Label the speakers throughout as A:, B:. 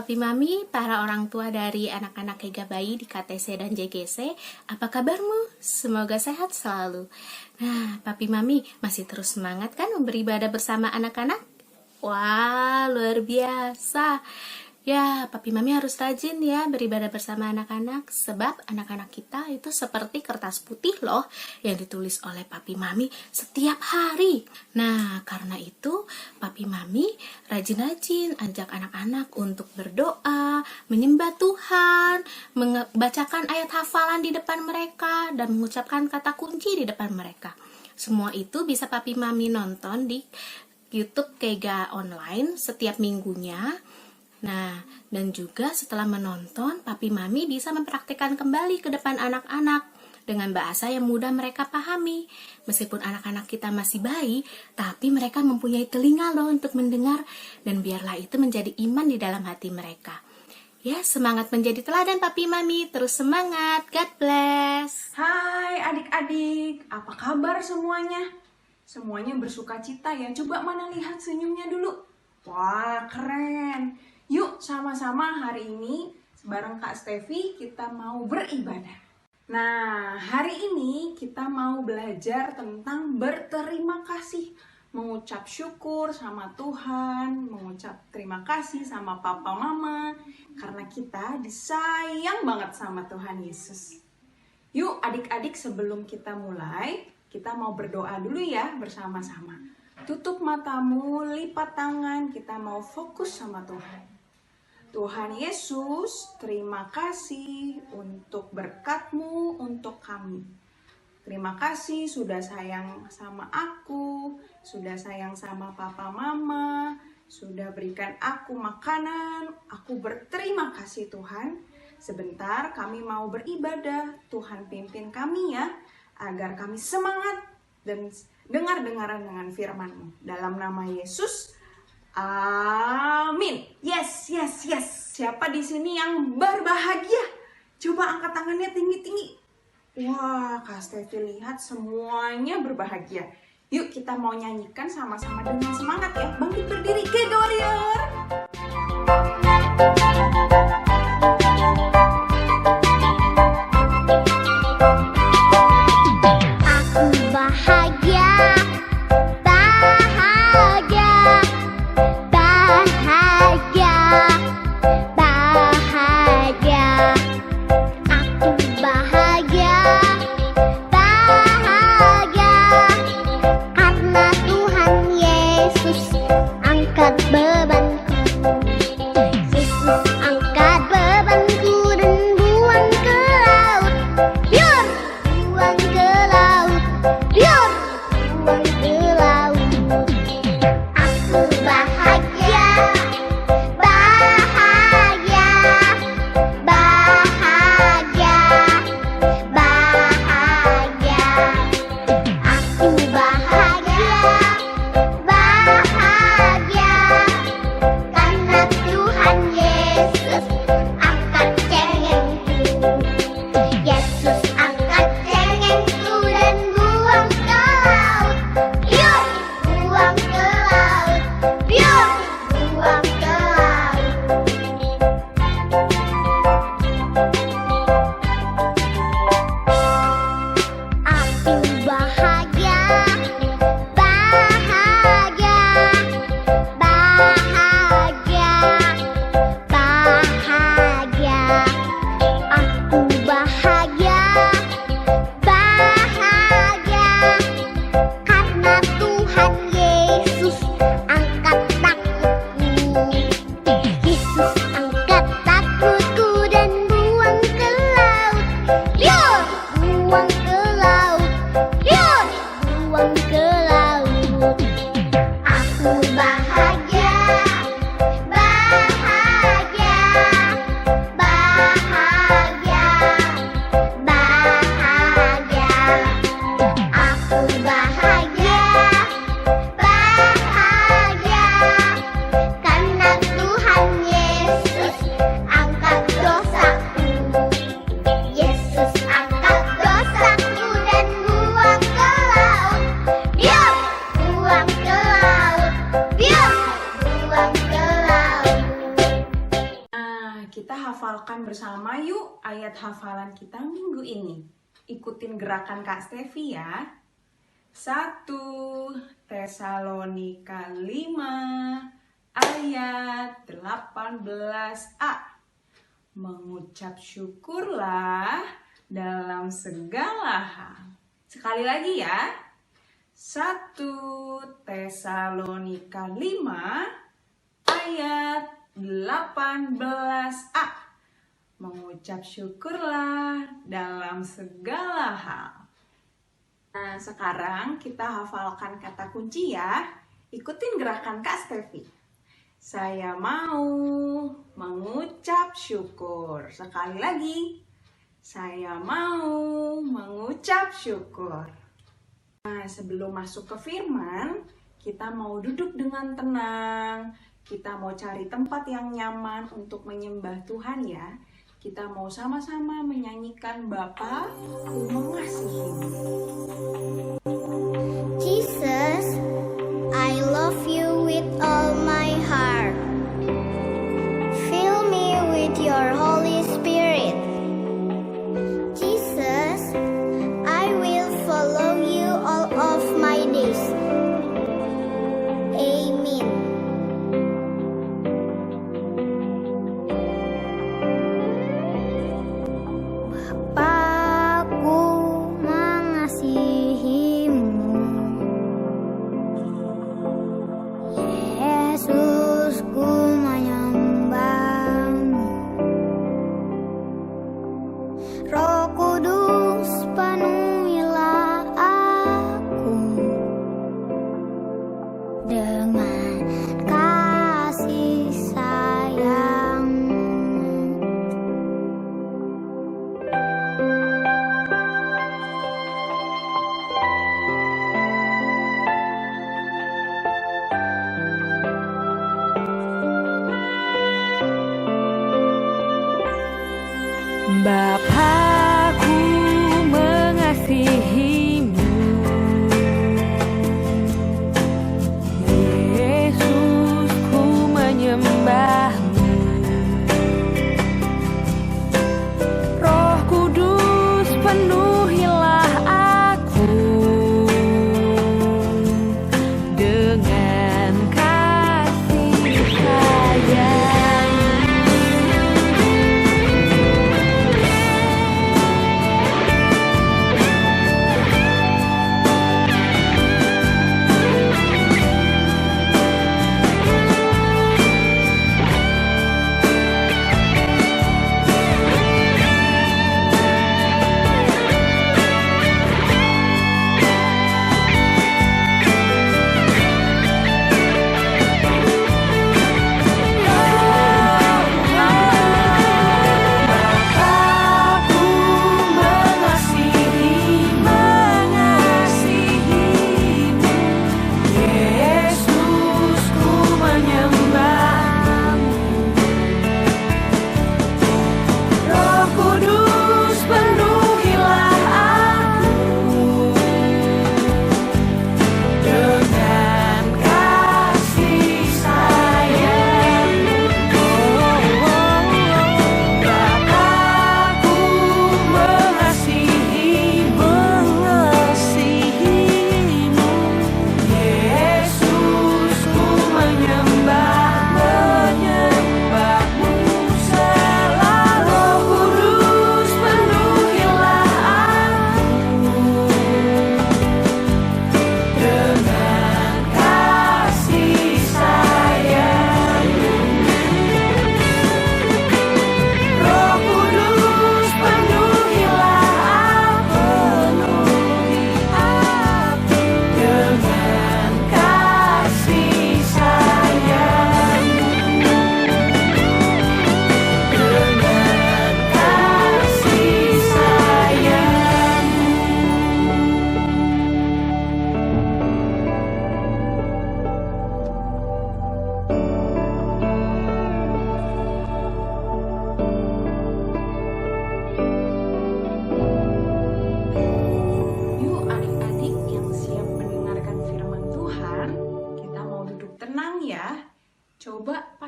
A: Papi Mami, para orang tua dari anak-anak Hega Bayi di KTC dan JGC, apa kabarmu? Semoga sehat selalu. Nah, Papi Mami masih terus semangat kan beribadah bersama anak-anak? Wah, luar biasa. Ya, Papi Mami harus rajin ya beribadah bersama anak-anak, sebab anak-anak kita itu seperti kertas putih loh yang ditulis oleh Papi Mami setiap hari. Nah, karena itu Papi Mami rajin-rajin ajak anak-anak untuk berdoa, menyembah Tuhan, membacakan ayat hafalan di depan mereka, dan mengucapkan kata kunci di depan mereka. Semua itu bisa Papi Mami nonton di YouTube Kega Online setiap minggunya. Nah, dan juga setelah menonton, Papi Mami bisa mempraktikkan kembali ke depan anak-anak dengan bahasa yang mudah mereka pahami. Meskipun anak-anak kita masih bayi, tapi mereka mempunyai telinga loh untuk mendengar, dan biarlah itu menjadi iman di dalam hati mereka. Ya, semangat menjadi teladan Papi Mami, terus semangat, God bless.
B: Hai adik-adik, apa kabar semuanya? Semuanya bersuka cita ya, coba mana lihat senyumnya dulu. Wah, keren. Yuk sama-sama hari ini bareng Kak Stevi kita mau beribadah. Nah, hari ini kita mau belajar tentang berterima kasih. Mengucap syukur sama Tuhan, mengucap terima kasih sama papa mama. Karena kita disayang banget sama Tuhan Yesus. Yuk adik-adik, sebelum kita mulai, kita mau berdoa dulu ya bersama-sama. Tutup matamu, lipat tangan, kita mau fokus sama Tuhan. Tuhan Yesus, terima kasih untuk berkat-Mu untuk kami. Terima kasih sudah sayang sama aku, sudah sayang sama papa mama, sudah berikan aku makanan. Aku berterima kasih Tuhan. Sebentar kami mau beribadah, Tuhan pimpin kami ya, agar kami semangat dan dengar-dengaran dengan firman-Mu. Dalam nama Yesus, amin. Yes. Siapa di sini yang berbahagia? Coba angkat tangannya tinggi-tinggi. Wah, Kak Stevi lihat semuanya berbahagia. Yuk kita mau nyanyikan sama-sama dengan semangat ya. Bangkit berdiri, Kega Warrior.
C: Aku bahagia. Angkat bebanku, Yesus angkat
B: kita hafalkan bersama yuk ayat hafalan kita minggu ini. Ikutin gerakan Kak Stevi ya. 1 Tesalonika 5 ayat 18a. Mengucap syukurlah dalam segala hal. Sekali lagi ya. 1 Tesalonika 5 ayat 18a. Mengucap syukurlah dalam segala hal. Nah, sekarang kita hafalkan kata kunci ya. Ikutin gerakan Kak Stevi. Saya mau mengucap syukur. Sekali lagi. Saya mau mengucap syukur. Nah, sebelum masuk ke firman, kita mau duduk dengan tenang. Kita mau cari tempat yang nyaman untuk menyembah Tuhan ya. Kita mau sama-sama menyanyikan Bapa, Ku mengasihimu.
C: Jesus, I love you with all my heart. Fill me with your Holy Spirit. Jesus, I will follow you all of my days. Amen. Bapa, Ku mengasihimu. Yesus, Ku menyembahmu. Roh Kudus, penuhilah aku dengan kasih sayang-Mu.
D: Bapa-Ku mengasihimu. Yesus, Ku menyembahmu. Roh Kudus, penuhilah aku dengan kasih sayang.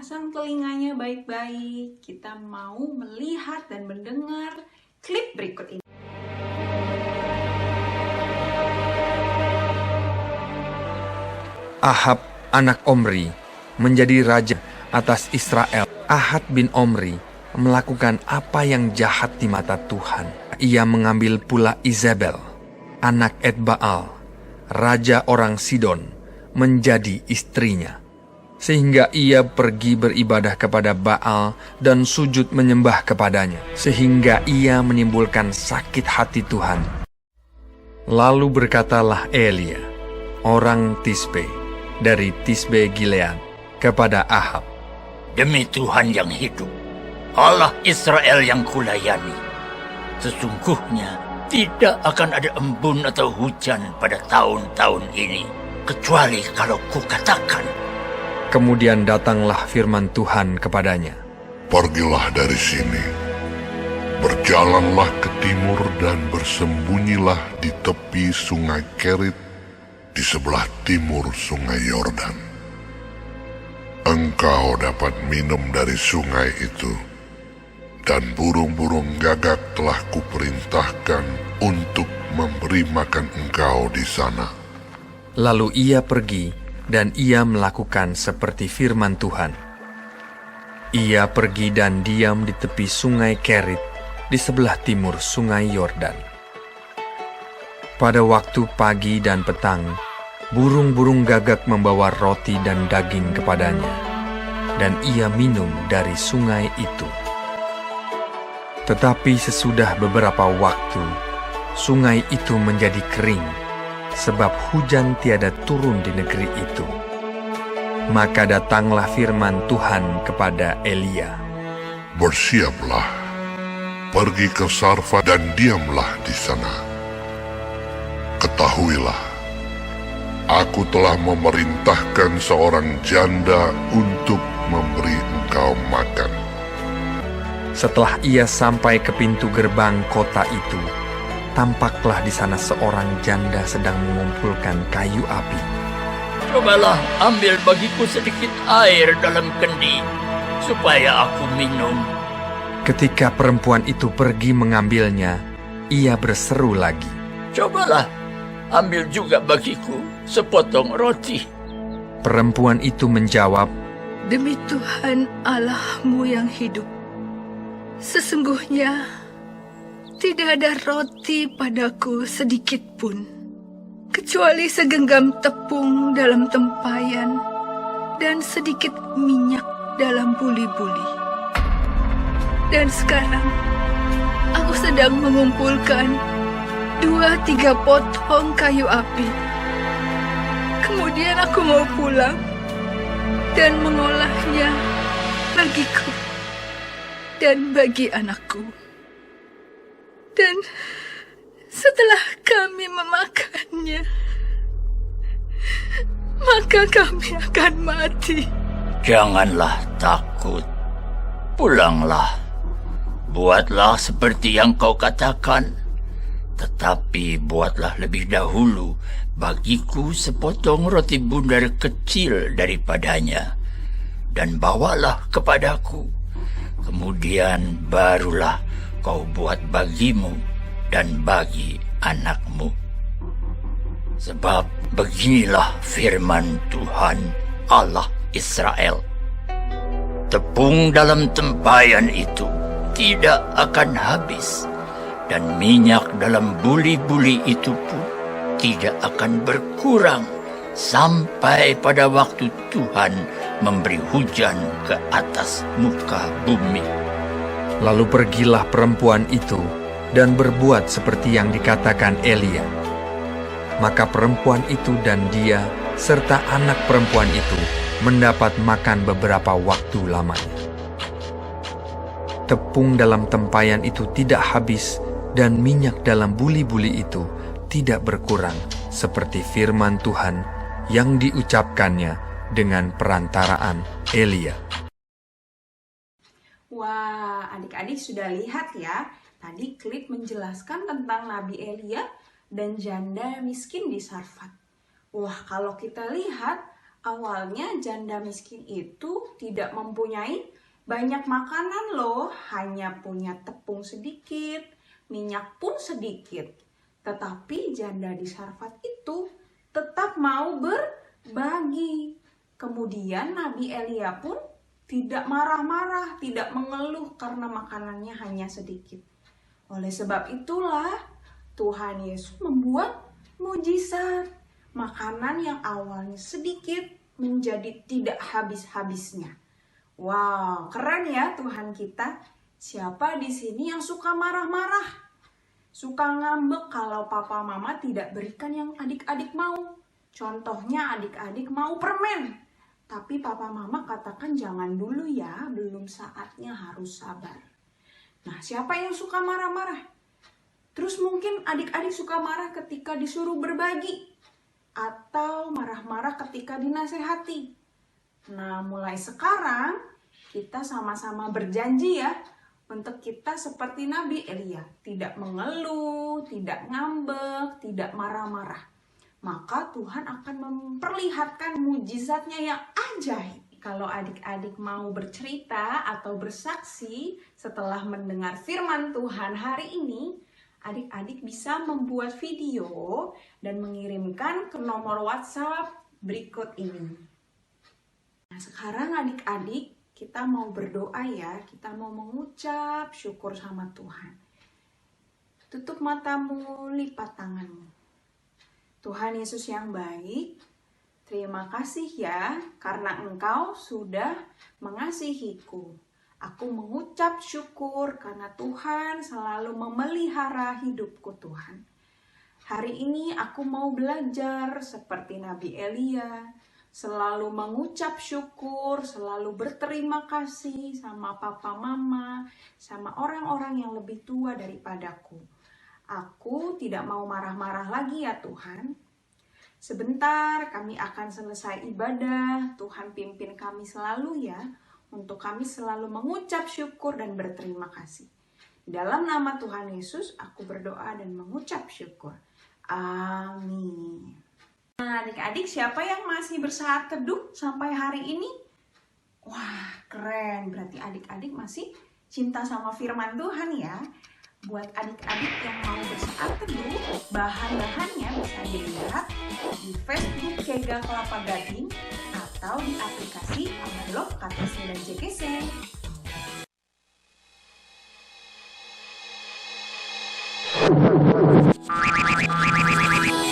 B: pasang telinganya baik-baik. Kita mau melihat dan mendengar klip berikut ini.
E: Ahab, anak Omri, menjadi raja atas Israel. Ahab bin Omri melakukan apa yang jahat di mata Tuhan. Ia mengambil pula Izabel, anak Etbaal, raja orang Sidon, menjadi istrinya. Sehingga ia pergi beribadah kepada Baal dan sujud menyembah kepadanya. Sehingga ia menimbulkan sakit hati Tuhan. Lalu berkatalah Elia, orang Tisbe, dari Tisbe Gilead, kepada Ahab,
F: Demi Tuhan yang hidup, Allah Israel yang kulayani, sesungguhnya tidak akan ada embun atau hujan pada tahun-tahun ini, kecuali kalau kukatakan.
E: Kemudian datanglah firman Tuhan kepadanya.
G: Pergilah dari sini, berjalanlah ke timur dan bersembunyilah di tepi sungai Kerit, di sebelah timur sungai Yordan. Engkau dapat minum dari sungai itu, dan burung-burung gagak telah kuperintahkan untuk memberi makan engkau di sana.
E: Lalu ia pergi, dan ia melakukan seperti firman Tuhan. Ia pergi dan diam di tepi sungai Kerit, di sebelah timur sungai Yordan. Pada waktu pagi dan petang, burung-burung gagak membawa roti dan daging kepadanya, dan ia minum dari sungai itu. Tetapi sesudah beberapa waktu, sungai itu menjadi kering, sebab hujan tiada turun di negeri itu. Maka datanglah firman Tuhan kepada Elia.
G: Bersiaplah, pergi ke Sarfat dan diamlah di sana. Ketahuilah, aku telah memerintahkan seorang janda untuk memberi engkau makan.
E: Setelah ia sampai ke pintu gerbang kota itu, tampaklah di sana seorang janda sedang mengumpulkan kayu api.
F: Cobalah ambil bagiku sedikit air dalam kendi, supaya aku minum.
E: Ketika perempuan itu pergi mengambilnya, ia berseru lagi.
F: Cobalah ambil juga bagiku sepotong roti.
E: Perempuan itu menjawab,
H: Demi Tuhan Allahmu yang hidup, sesungguhnya tidak ada roti padaku sedikit pun, kecuali segenggam tepung dalam tempayan dan sedikit minyak dalam buli-buli. Dan sekarang aku sedang mengumpulkan 2-3 potong kayu api. Kemudian aku mau pulang dan mengolahnya bagiku dan bagi anakku. Dan setelah kami memakannya, maka kami akan mati.
F: Janganlah takut. Pulanglah. Buatlah seperti yang kau katakan. Tetapi buatlah lebih dahulu bagiku sepotong roti bundar kecil daripadanya, dan bawalah kepadaku. Kemudian barulah kau buat bagimu dan bagi anakmu. Sebab beginilah firman Tuhan Allah Israel. Tepung dalam tempayan itu tidak akan habis, dan minyak dalam buli-buli itu pun tidak akan berkurang sampai pada waktu Tuhan memberi hujan ke atas muka bumi.
E: Lalu pergilah perempuan itu dan berbuat seperti yang dikatakan Elia. Maka perempuan itu dan dia serta anak perempuan itu mendapat makan beberapa waktu lamanya. Tepung dalam tempayan itu tidak habis dan minyak dalam buli-buli itu tidak berkurang, seperti firman Tuhan yang diucapkannya dengan perantaraan Elia.
B: Wah, adik-adik sudah lihat ya. Tadi klip menjelaskan tentang Nabi Elia dan janda miskin di Sarfat. Wah, kalau kita lihat, Awalnya janda miskin itu tidak mempunyai banyak makanan loh, hanya punya tepung sedikit, minyak pun sedikit. Tetapi janda di Sarfat itu tetap mau berbagi. Kemudian Nabi Elia pun tidak marah-marah, tidak mengeluh karena makanannya hanya sedikit. Oleh sebab itulah Tuhan Yesus membuat mujizat. Makanan yang awalnya sedikit menjadi tidak habis-habisnya. Wow, keren ya Tuhan kita. Siapa di sini yang suka marah-marah? Suka ngambek kalau papa mama tidak berikan yang adik-adik mau. Contohnya adik-adik mau permen. Tapi papa mama katakan jangan dulu ya, belum saatnya, harus sabar. Nah, siapa yang suka marah-marah? Terus mungkin adik-adik suka marah ketika disuruh berbagi. Atau marah-marah ketika dinasehati. Nah, mulai sekarang kita sama-sama berjanji ya untuk kita seperti Nabi Elia, tidak mengeluh, tidak ngambek, tidak marah-marah. Maka Tuhan akan memperlihatkan mujizatnya yang ajaib. Kalau adik-adik mau bercerita atau bersaksi setelah mendengar firman Tuhan hari ini, adik-adik bisa membuat video dan mengirimkan ke nomor WhatsApp berikut ini. Nah, sekarang adik-adik kita mau berdoa ya, kita mau mengucap syukur sama Tuhan. Tutup matamu, lipat tanganmu. Tuhan Yesus yang baik, terima kasih ya karena Engkau sudah mengasihiku. Aku mengucap syukur karena Tuhan selalu memelihara hidupku Tuhan. Hari ini aku mau belajar seperti Nabi Elia, selalu mengucap syukur, selalu berterima kasih sama papa mama, sama orang-orang yang lebih tua daripadaku. Aku tidak mau marah-marah lagi ya Tuhan. Sebentar kami akan selesai ibadah, Tuhan pimpin kami selalu ya, untuk kami selalu mengucap syukur dan berterima kasih. Dalam nama Tuhan Yesus, aku berdoa dan mengucap syukur. Amin. Nah, adik-adik, siapa yang masih bersaat teduh sampai hari ini? Wah, keren. Berarti adik-adik masih cinta sama firman Tuhan ya. Buat adik-adik yang mau bersaat teduh, bahan-bahannya bisa dilihat di Facebook Kega Kelapa Gading atau di aplikasi Amalok KTC dan JGC.